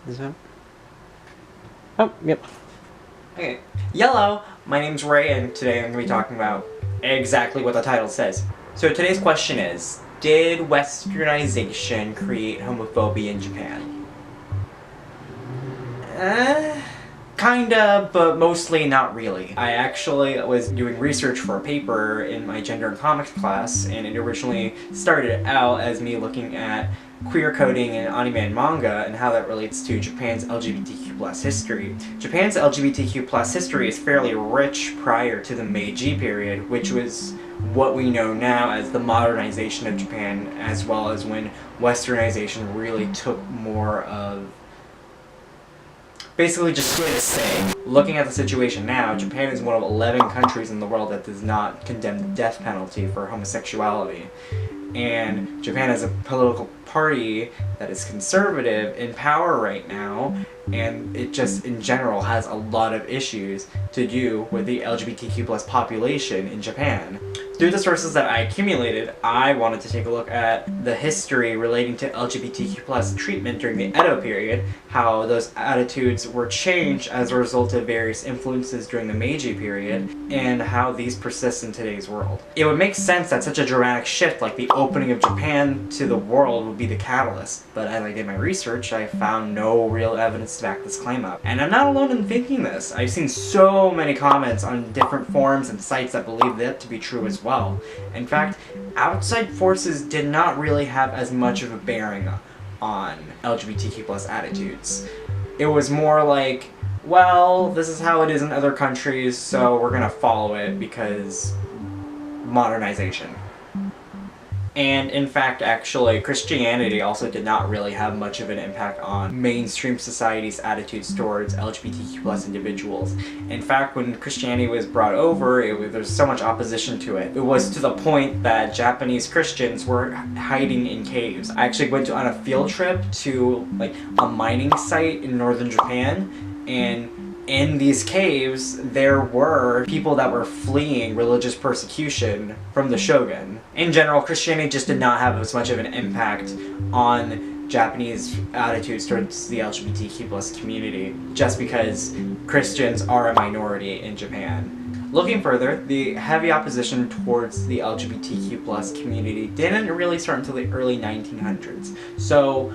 Is that? Oh, yep. Okay. Yellow, my name's Ray, and today I'm going to be talking about exactly what the title says. So today's question is, did Westernization create homophobia in Japan? Kinda, but mostly not really. I actually was doing research for a paper in my gender and comics class, and it originally started out as me looking at queer coding in anime and manga and how that relates to Japan's LGBTQ+ history. Japan's LGBTQ+ history is fairly rich prior to the Meiji period, which was what we know now as the modernization of Japan, as well as when Westernization really took more of basically just its say. Looking at the situation now, Japan is one of 11 countries in the world that does not condemn the death penalty for homosexuality. And Japan has a political party that is conservative in power right now, and it just in general has a lot of issues to do with the LGBTQ+ population in Japan. Through the sources that I accumulated, I wanted to take a look at the history relating to LGBTQ+ treatment during the Edo period, how those attitudes were changed as a result of various influences during the Meiji period, and how these persist in today's world. It would make sense that such a dramatic shift like the opening of Japan to the world would be the catalyst, but as I did my research, I found no real evidence to back this claim up. And I'm not alone in thinking this. I've seen so many comments on different forums and sites that believe that to be true as well. In fact, outside forces did not really have as much of a bearing on LGBTQ+ attitudes. It was more like, well, this is how it is in other countries, so we're gonna follow it because modernization. And in fact, actually, Christianity also did not really have much of an impact on mainstream society's attitudes towards LGBTQ+ individuals. In fact, when Christianity was brought over, there was so much opposition to it. It was to the point that Japanese Christians were hiding in caves. I actually went on a field trip to a mining site in northern Japan, and in these caves, there were people that were fleeing religious persecution from the shogun. In general, Christianity just did not have as much of an impact on Japanese attitudes towards the LGBTQ+ community, just because Christians are a minority in Japan. Looking further, the heavy opposition towards the LGBTQ+ community didn't really start until the early 1900s. So,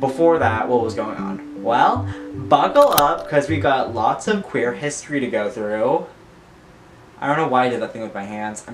before that, what was going on? Well, buckle up, because we've got lots of queer history to go through. I don't know why I did that thing with my hands.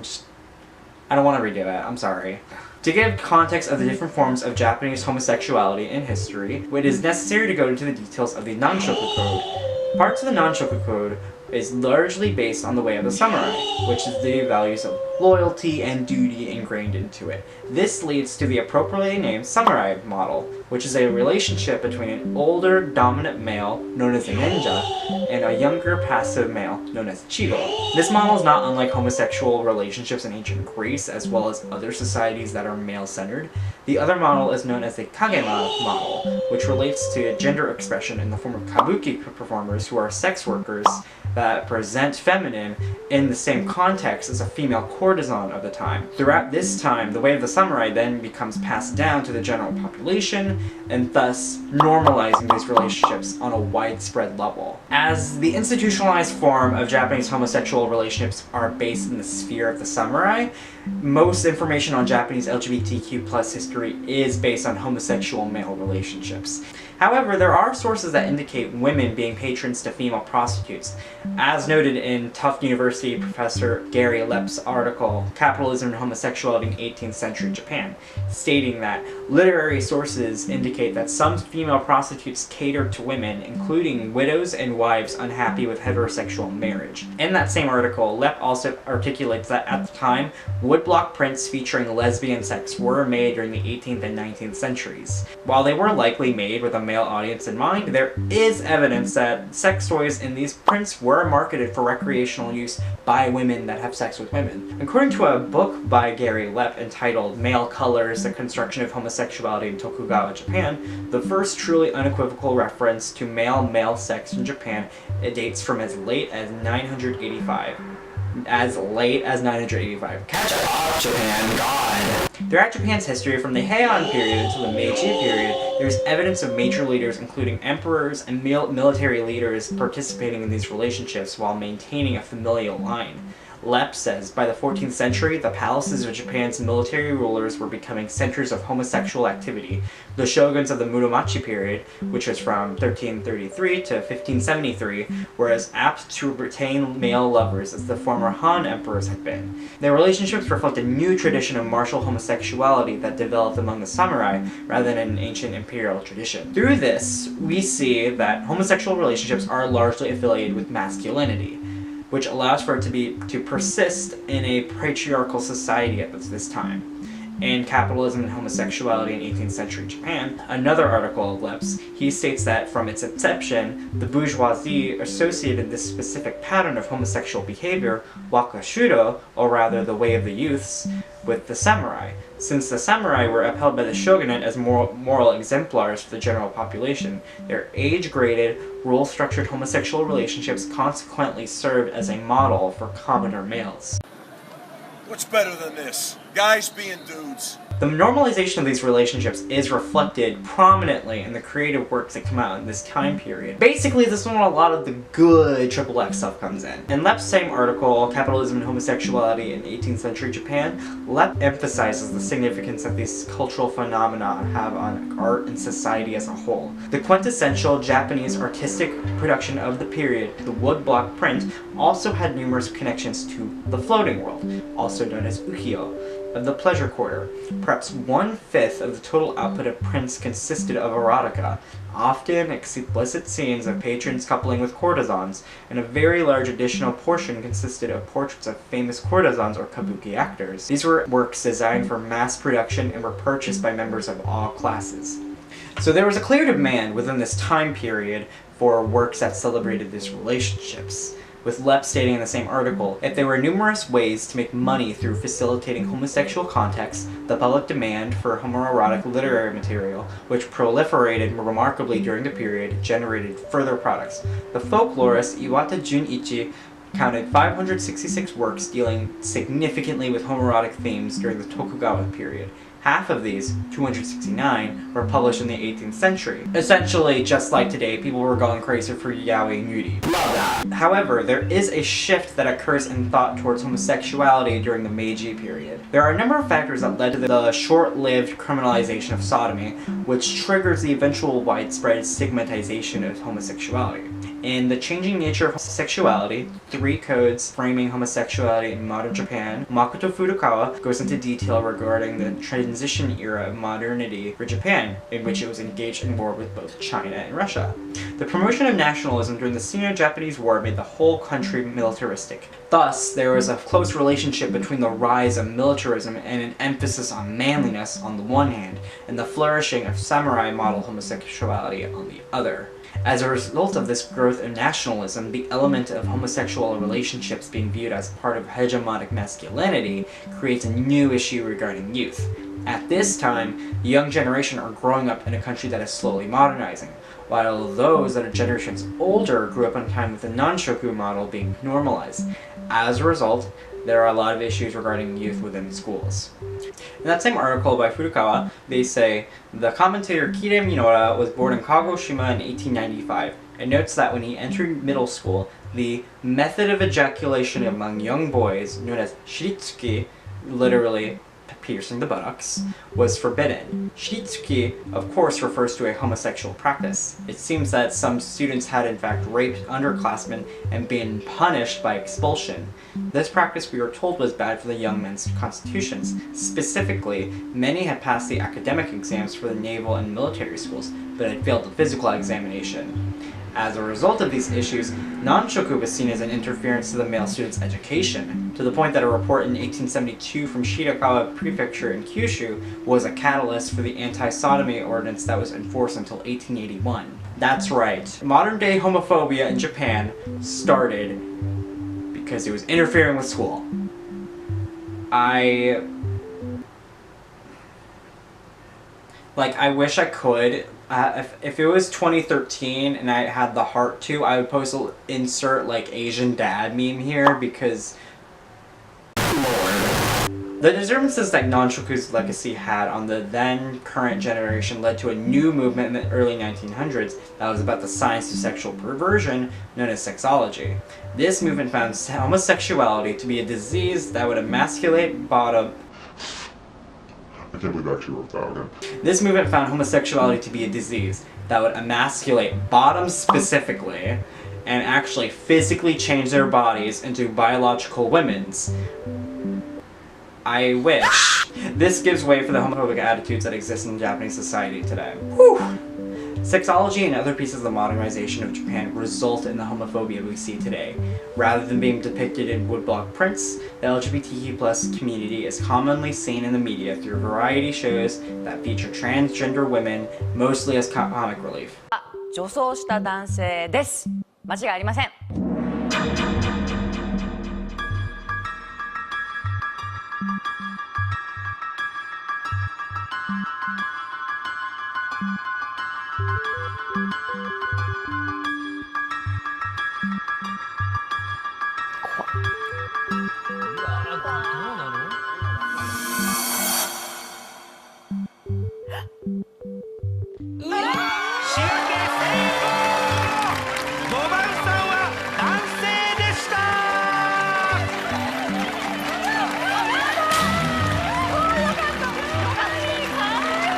I don't want to redo it. I'm sorry. To give context of the different forms of Japanese homosexuality in history, it is necessary to go into the details of the Nanshoku Code. Parts of the Nanshoku Code is largely based on the way of the samurai, which is the values of loyalty and duty ingrained into it. This leads to the appropriately named samurai model, which is a relationship between an older dominant male, known as a ninja, and a younger passive male, known as a chigo. This model is not unlike homosexual relationships in ancient Greece, as well as other societies that are male-centered. The other model is known as the kagema model, which relates to gender expression in the form of kabuki performers who are sex workers that present feminine in the same context as a female courtesan of the time. Throughout this time, the way of the samurai then becomes passed down to the general population, and thus normalizing these relationships on a widespread level. As the institutionalized form of Japanese homosexual relationships are based in the sphere of the samurai, most information on Japanese LGBTQ+ history is based on homosexual male relationships. However, there are sources that indicate women being patrons to female prostitutes, as noted in Tufts University professor Gary Leupp's article, Capitalism and Homosexuality in 18th-Century Japan, stating that literary sources indicate that some female prostitutes catered to women, including widows and wives unhappy with heterosexual marriage. In that same article, Leupp also articulates that at the time, woodblock prints featuring lesbian sex were made during the 18th and 19th centuries. While they were likely made with a male audience in mind, there is evidence that sex toys in these prints were marketed for recreational use by women that have sex with women. According to a book by Gary Leupp entitled Male Colors, The Construction of Homosexuality in Tokugawa, Japan, the first truly unequivocal reference to male-male sex in Japan dates from as late as 985. as late as 985. Catch up, Japan, God! Throughout Japan's history, from the Heian period until the Meiji period, there's evidence of major leaders, including emperors and military leaders, participating in these relationships while maintaining a familial line. Leupp says, by the 14th century, the palaces of Japan's military rulers were becoming centers of homosexual activity. The shoguns of the Muromachi period, which was from 1333 to 1573, were as apt to retain male lovers as the former Han emperors had been. Their relationships reflect a new tradition of martial homosexuality that developed among the samurai rather than an ancient imperial tradition. Through this, we see that homosexual relationships are largely affiliated with masculinity, which allows for it to persist in a patriarchal society at this time. In Capitalism and Homosexuality in 18th Century Japan, another article of Leupp's, he states that from its inception, the bourgeoisie associated this specific pattern of homosexual behavior, wakashuro, or rather the way of the youths, with the samurai. Since the samurai were upheld by the shogunate as moral exemplars for the general population, their age-graded, rule-structured homosexual relationships consequently served as a model for commoner males. What's better than this? Guys being dudes. The normalization of these relationships is reflected prominently in the creative works that come out in this time period. Basically, this is when a lot of the good XXX stuff comes in. In Leupp's same article, Capitalism and Homosexuality in 18th Century Japan, Leupp emphasizes the significance that these cultural phenomena have on art and society as a whole. The quintessential Japanese artistic production of the period, the woodblock print, also had numerous connections to the floating world, also known as ukiyo, of the pleasure quarter. Perhaps 1/5 of the total output of prints consisted of erotica, often explicit scenes of patrons coupling with courtesans, and a very large additional portion consisted of portraits of famous courtesans or kabuki actors. These were works designed for mass production and were purchased by members of all classes. So there was a clear demand within this time period for works that celebrated these relationships, with Leupp stating in the same article, if there were numerous ways to make money through facilitating homosexual contexts, the public demand for homoerotic literary material, which proliferated remarkably during the period, generated further products. The folklorist Iwata Junichi counted 566 works dealing significantly with homoerotic themes during the Tokugawa period. Half of these, 269, were published in the 18th century. Essentially, just like today, people were going crazy for yaoi and yuri. Love that! However, there is a shift that occurs in thought towards homosexuality during the Meiji period. There are a number of factors that led to the short-lived criminalization of sodomy, which triggers the eventual widespread stigmatization of homosexuality. In The Changing Nature of Sexuality, 3 codes framing homosexuality in modern Japan, Makoto Furukawa goes into detail regarding the transition era of modernity for Japan, in which it was engaged in war with both China and Russia. The promotion of nationalism during the Sino-Japanese War made the whole country militaristic. Thus, there was a close relationship between the rise of militarism and an emphasis on manliness on the one hand, and the flourishing of samurai model homosexuality on the other. As a result of this growth in nationalism, the element of homosexual relationships being viewed as part of hegemonic masculinity creates a new issue regarding youth. At this time, the young generation are growing up in a country that is slowly modernizing, while those that are generations older grew up in time with the non-shoku model being normalized. As a result, there are a lot of issues regarding youth within schools. In that same article by Furukawa, they say, the commentator Kire Minora was born in Kagoshima in 1895, and notes that when he entered middle school, the method of ejaculation among young boys, known as shiritsuki, literally piercing the buttocks, was forbidden. Shiritsuki, of course, refers to a homosexual practice. It seems that some students had in fact raped underclassmen and been punished by expulsion. This practice, we were told, was bad for the young men's constitutions. Specifically, many had passed the academic exams for the naval and military schools, but had failed the physical examination. As a result of these issues, non-shoku was seen as an interference to the male student's education, to the point that a report in 1872 from Shirakawa Prefecture in Kyushu was a catalyst for the anti-sodomy ordinance that was enforced until 1881. That's right, modern-day homophobia in Japan started because it was interfering with school. I wish I could. If it was 2013 and I had the heart to, I would post insert Asian dad meme here, because The disturbances that Nonshoku's legacy had on the then current generation led to a new movement in the early 1900s that was about the science of sexual perversion, known as sexology. This movement found homosexuality to be a disease that would emasculate bottom... I can't believe I actually wrote that again. This movement found homosexuality to be a disease that would emasculate bottoms specifically and actually physically change their bodies into biological women's. I wish. This gives way for the homophobic attitudes that exist in Japanese society today. Whew. Sexology and other pieces of the modernization of Japan result in the homophobia we see today. Rather than being depicted in woodblock prints, the LGBTQ+ community is commonly seen in the media through variety shows that feature transgender women, mostly as comic relief. 女装した男性です。間違いありません。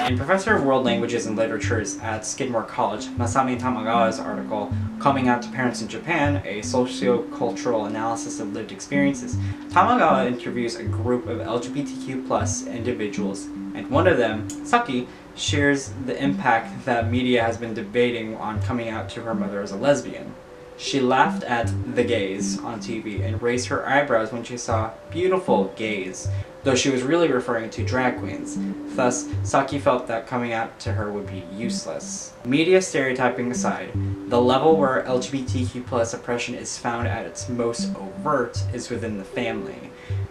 In Professor of World Languages and Literatures at Skidmore College, Masami Tamagawa's article, Coming Out to Parents in Japan, a Sociocultural Analysis of Lived Experiences, Tamagawa interviews a group of LGBTQ+ individuals, and one of them, Saki, shares the impact that media has been debating on coming out to her mother as a lesbian. She laughed at the gays on TV and raised her eyebrows when she saw beautiful gays, though she was really referring to drag queens. Thus, Saki felt that coming out to her would be useless. Media stereotyping aside, the level where LGBTQ+ oppression is found at its most overt is within the family.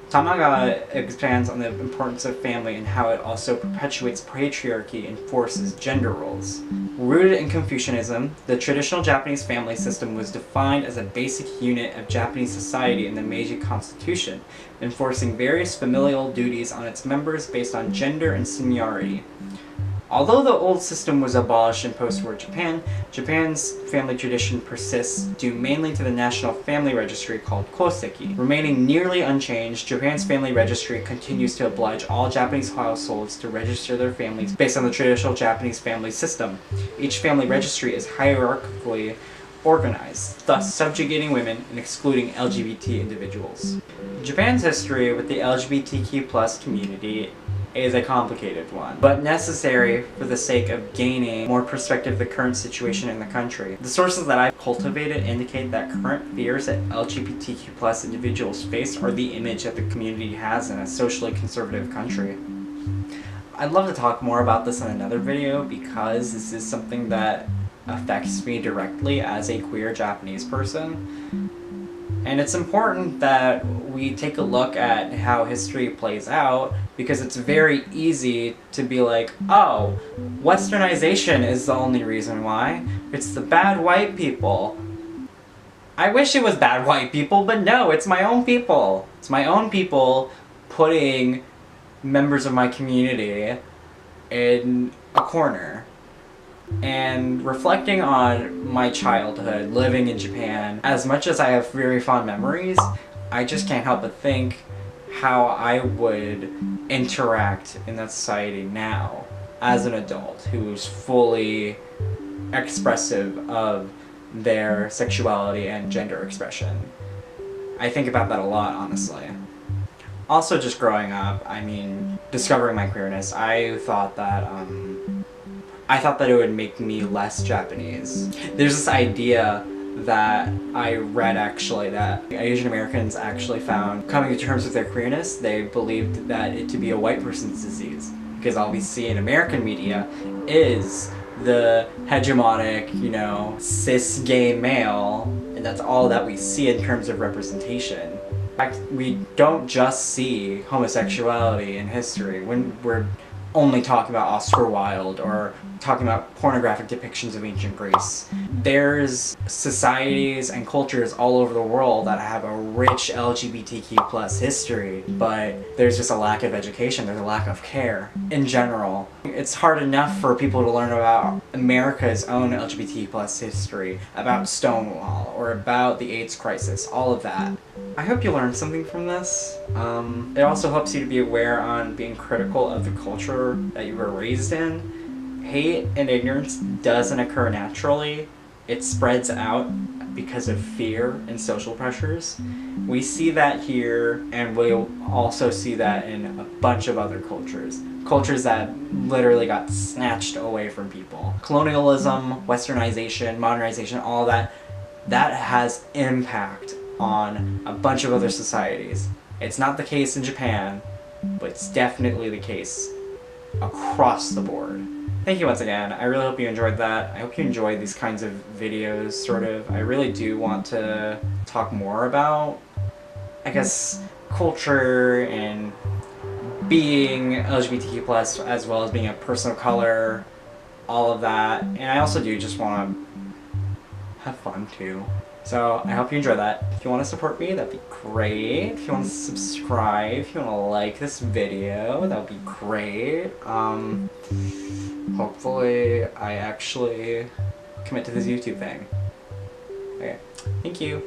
Tamagawa expands on the importance of family and how it also perpetuates patriarchy and enforces gender roles. Rooted in Confucianism, the traditional Japanese family system was defined as a basic unit of Japanese society in the Meiji Constitution, enforcing various familial duties on its members based on gender and seniority. Although the old system was abolished in post-war Japan, Japan's family tradition persists due mainly to the National Family Registry called Koseki. Remaining nearly unchanged, Japan's family registry continues to oblige all Japanese households to register their families based on the traditional Japanese family system. Each family registry is hierarchically organized, thus subjugating women and excluding LGBT individuals. Japan's history with the LGBTQ+ community is a complicated one, but necessary for the sake of gaining more perspective of the current situation in the country. The sources that I've cultivated indicate that current fears that LGBTQ+ individuals face are the image that the community has in a socially conservative country. I'd love to talk more about this in another video because this is something that affects me directly as a queer Japanese person. And it's important that we take a look at how history plays out because it's very easy to be like, oh, Westernization is the only reason why. It's the bad white people. I wish it was bad white people, but no, it's my own people. It's my own people putting members of my community in a corner. And reflecting on my childhood living in Japan, as much as I have very fond memories, I just can't help but think how I would interact in that society now as an adult who's fully expressive of their sexuality and gender expression. I think about that a lot, honestly. Also, just growing up, I mean, discovering my queerness, I thought that it would make me less Japanese. There's this idea that I read actually that Asian Americans actually found coming to terms with their queerness, they believed that it to be a white person's disease. Because all we see in American media is the hegemonic, you know, cis gay male, and that's all that we see in terms of representation. In fact, we don't just see homosexuality in history. When we're only talking about Oscar Wilde or talking about pornographic depictions of ancient Greece. There's societies and cultures all over the world that have a rich LGBTQ plus history, but there's just a lack of education, there's a lack of care in general. It's hard enough for people to learn about America's own LGBT plus history, about Stonewall, or about the AIDS crisis, all of that. I hope you learned something from this. It also helps you to be aware on being critical of the culture that you were raised in. Hate and ignorance doesn't occur naturally. It spreads out because of fear and social pressures. We see that here, and we'll also see that in a bunch of other cultures. Cultures that literally got snatched away from people. Colonialism, Westernization, modernization, all that has impact on a bunch of other societies. It's not the case in Japan, but it's definitely the case across the board. Thank you once again. I really hope you enjoyed that. I hope you enjoy these kinds of videos, sort of. I really do want to talk more about, I guess, culture and being LGBTQ+, as well as being a person of color, all of that. And I also do just want to have fun too. So I hope you enjoy that. If you want to support me, that'd be great. If you want to subscribe, if you want to like this video, that would be great. Hopefully I actually commit to this YouTube thing. Okay, thank you.